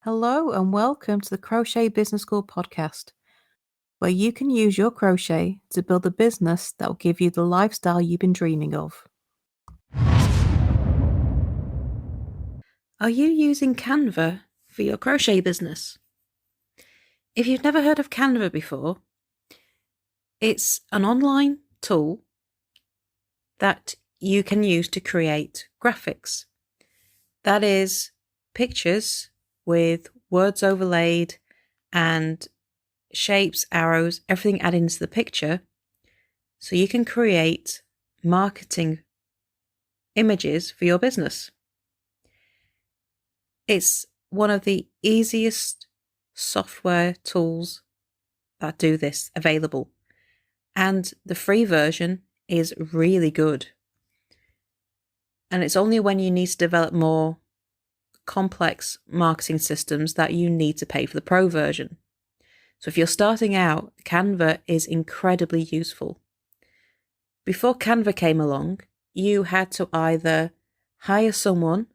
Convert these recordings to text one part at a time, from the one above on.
Hello and welcome to the Crochet Business School podcast, where you can use your crochet to build a business that will give you the lifestyle you've been dreaming of. Are you using Canva for your crochet business? If you've never heard of Canva before, it's an online tool that you can use to create graphics. That is, pictures with words overlaid and shapes, arrows, everything added into the picture, so you can create marketing images for your business. It's one of the easiest software tools that do this available, and the free version is really good. And it's only when you need to develop more complex marketing systems that you need to pay for the pro version. So if you're starting out, Canva is incredibly useful. Before Canva came along, you had to either hire someone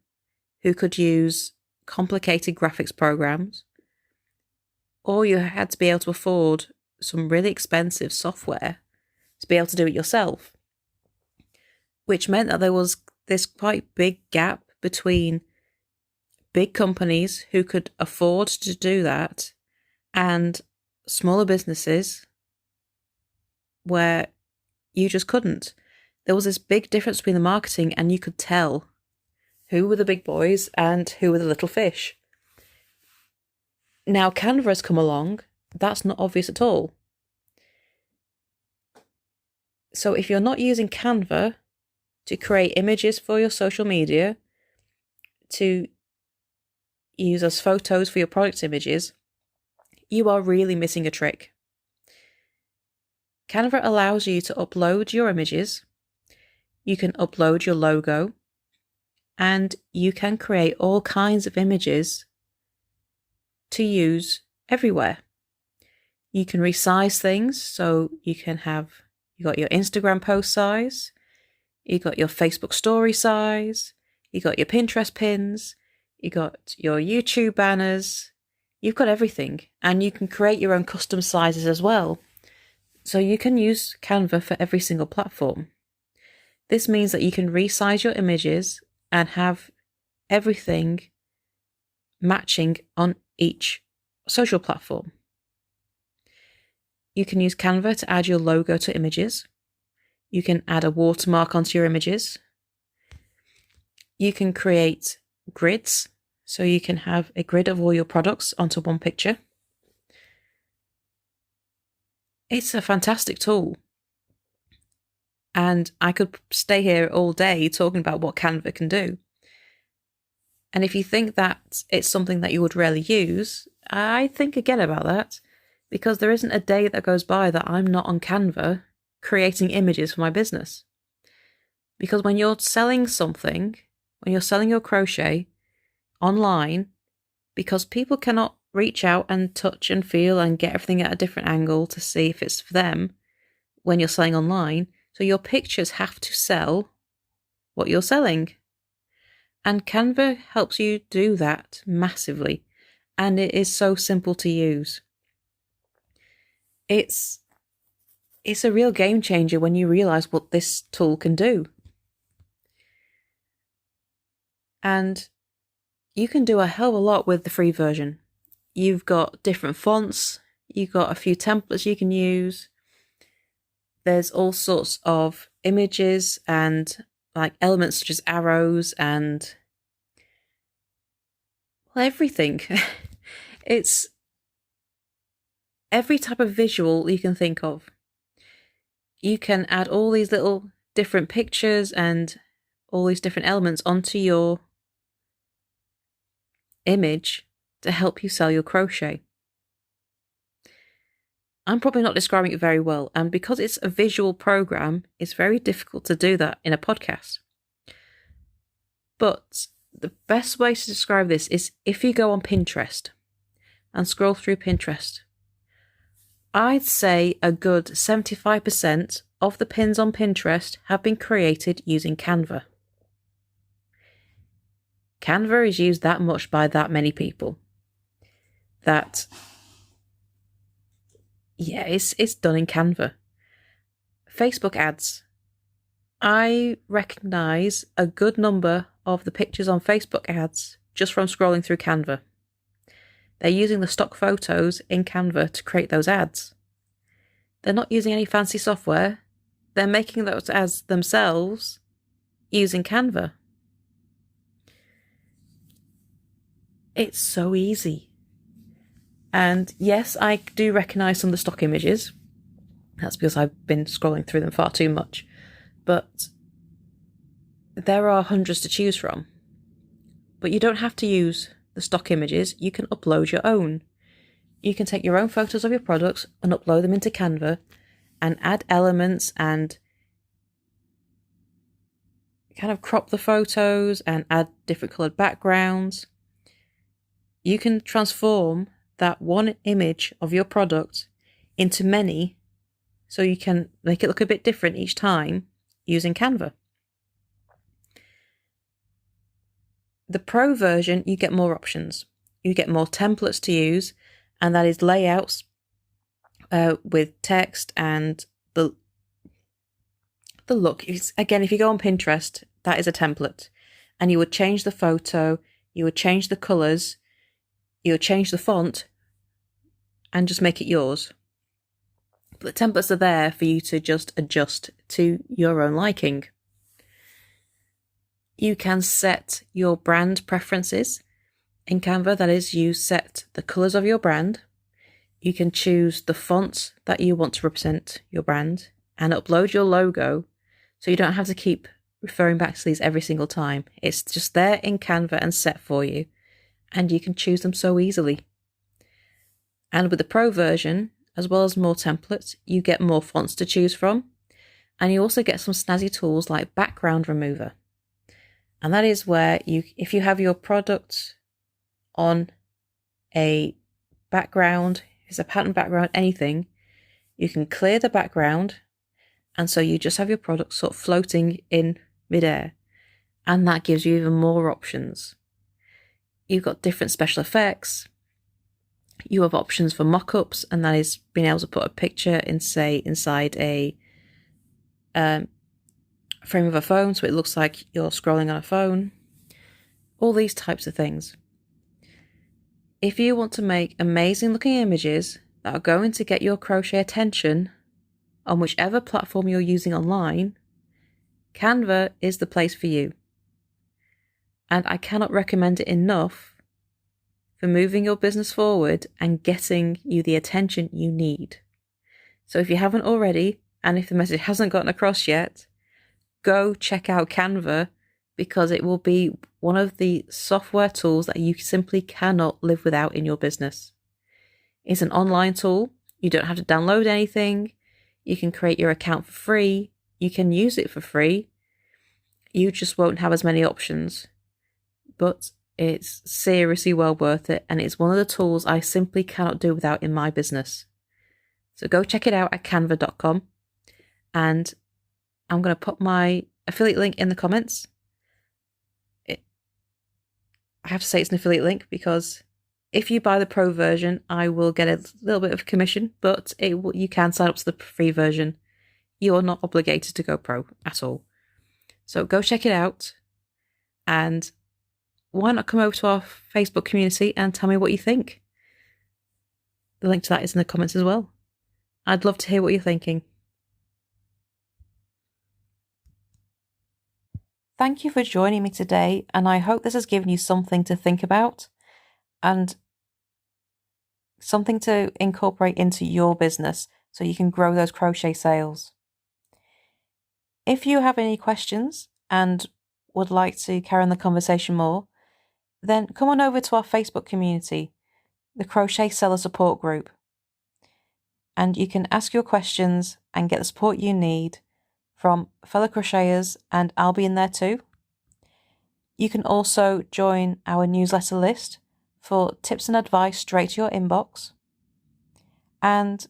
who could use complicated graphics programs, or you had to be able to afford some really expensive software to be able to do it yourself, which meant that there was this quite big gap between big companies who could afford to do that and smaller businesses where you just couldn't. There was this big difference between the marketing, and you could tell who were the big boys and who were the little fish. Now Canva has come along, that's not obvious at all. So if you're not using Canva to create images for your social media, to use as photos for your product images, you are really missing a trick. Canva allows you to upload your images, you can upload your logo, and you can create all kinds of images to use everywhere. You can resize things, so you got your Instagram post size, you got your Facebook story size, you got your Pinterest pins, you got your YouTube banners, you've got everything, and you can create your own custom sizes as well. So you can use Canva for every single platform. This means that you can resize your images and have everything matching on each social platform. You can use Canva to add your logo to images. You can add a watermark onto your images. You can create grids, so you can have a grid of all your products onto one picture. It's a fantastic tool. And I could stay here all day talking about what Canva can do. And if you think that it's something that you would rarely use, I think again about that, because there isn't a day that goes by that I'm not on Canva creating images for my business. Because when you're selling something, when you're selling your crochet online, because people cannot reach out and touch and feel and get everything at a different angle to see if it's for them when you're selling online, so your pictures have to sell what you're selling. And Canva helps you do that massively, and it is so simple to use. It's a real game changer when you realize what this tool can do. And you can do a hell of a lot with the free version. You've got different fonts, you've got a few templates you can use. There's all sorts of images and like elements such as arrows and everything. It's every type of visual you can think of. You can add all these little different pictures and all these different elements onto your image to help you sell your crochet. I'm probably not describing it very well, and because it's a visual program, it's very difficult to do that in a podcast. But the best way to describe this is if you go on Pinterest and scroll through Pinterest, I'd say a good 75% of the pins on Pinterest have been created using Canva. Canva is used that much by that many people. that, yeah, it's done in Canva. Facebook ads. I recognise a good number of the pictures on Facebook ads just from scrolling through Canva. They're using the stock photos in Canva to create those ads. They're not using any fancy software. They're making those ads themselves using Canva. It's so easy. And yes, I do recognise some of the stock images. That's because I've been scrolling through them far too much. But there are hundreds to choose from. But you don't have to use the stock images. You can upload your own. You can take your own photos of your products and upload them into Canva and add elements and kind of crop the photos and add different coloured backgrounds. You can transform that one image of your product into many, so you can make it look a bit different each time using Canva. The Pro version, you get more options. You get more templates to use, and that is layouts with text and the look. Again, if you go on Pinterest, that is a template, and you would change the photo, you would change the colours, you would change the font, and just make it yours. But the templates are there for you to just adjust to your own liking. You can set your brand preferences in Canva. That is, you set the colours of your brand. You can choose the fonts that you want to represent your brand and upload your logo, so you don't have to keep referring back to these every single time. It's just there in Canva and set for you, and you can choose them so easily. And with the Pro version, as well as more templates, you get more fonts to choose from, and you also get some snazzy tools like background remover. And that is where if you have your product on a background, it's a pattern background, anything, you can clear the background, and so you just have your product sort of floating in midair, and that gives you even more options. You've got different special effects. You have options for mock-ups, and that is being able to put a picture inside a frame of a phone, so it looks like you're scrolling on a phone. All these types of things. If you want to make amazing looking images that are going to get your crochet attention on whichever platform you're using online, Canva is the place for you. And I cannot recommend it enough for moving your business forward and getting you the attention you need. So if you haven't already, and if the message hasn't gotten across yet, go check out Canva, because it will be one of the software tools that you simply cannot live without in your business. It's an online tool. You don't have to download anything. You can create your account for free. You can use it for free. You just won't have as many options. But it's seriously well worth it, and it's one of the tools I simply cannot do without in my business. So go check it out at canva.com, and I'm going to put my affiliate link in the comments. I have to say it's an affiliate link because if you buy the Pro version, I will get a little bit of commission, but you can sign up to the free version. You are not obligated to go Pro at all. So go check it out, and why not come over to our Facebook community and tell me what you think? The link to that is in the comments as well. I'd love to hear what you're thinking. Thank you for joining me today, and I hope this has given you something to think about and something to incorporate into your business so you can grow those crochet sales. If you have any questions and would like to carry on the conversation more, then come on over to our Facebook community, the Crochet Seller Support Group, and you can ask your questions and get the support you need from fellow crocheters, and I'll be in there too. You can also join our newsletter list for tips and advice straight to your inbox, and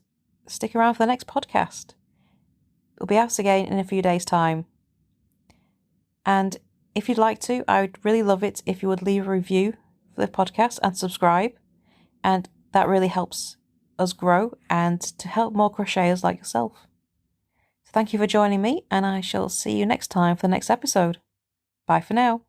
stick around for the next podcast. It'll be out again in a few days' time. And if you'd like to, I would really love it if you would leave a review for the podcast and subscribe. And that really helps us grow and to help more crocheters like yourself. So thank you for joining me, and I shall see you next time for the next episode. Bye for now.